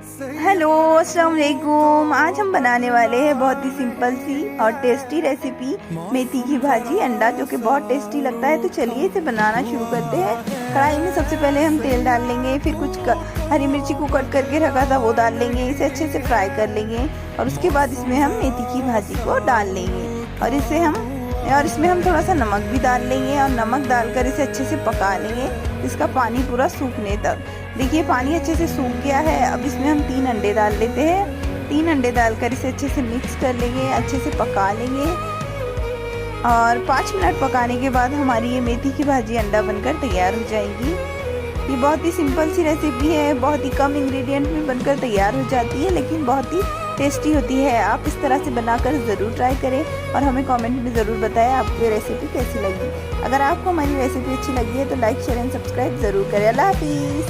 Hello, अस्सलाम वालेकुम। आज हम बनाने वाले हैं बहुत ही सिंपल सी और टेस्टी रेसिपी मेथी की भाजी अंडा, जो कि बहुत टेस्टी लगता है। तो चलिए इसे बनाना शुरू करते हैं। कढ़ाई में सबसे पहले हम तेल डाल लेंगे, फिर कुछ हरी मिर्ची को कट करके रखा था वो डाल लेंगे। इसे अच्छे से फ्राई कर लेंगे और उसके बाद इसमें हम मेथी की भाजी को डाल लेंगे और इसमें हम थोड़ा सा नमक भी डाल लेंगे और नमक डालकर इसे अच्छे से पका लेंगे, इसका पानी पूरा सूखने तक। देखिए पानी अच्छे से सूख गया है। अब इसमें हम 3 अंडे डाल लेते हैं। 3 अंडे डालकर इसे अच्छे से मिक्स कर लेंगे, अच्छे से पका लेंगे और 5 मिनट पकाने के बाद हमारी ये मेथी की भाजी अंडा बनकर तैयार हो जाएगी। ये बहुत ही सिंपल सी रेसिपी है, बहुत ही कम इंग्रेडिएंट में बनकर तैयार हो जाती है, लेकिन बहुत ही टेस्टी होती है। आप इस तरह से बनाकर ज़रूर ट्राई करें और हमें कमेंट में ज़रूर बताएं आपको ये रेसिपी कैसी लगी। अगर आपको हमारी रेसिपी अच्छी लगी है तो लाइक शेयर एंड सब्सक्राइब ज़रूर करें। अल्लाह हाफिज़।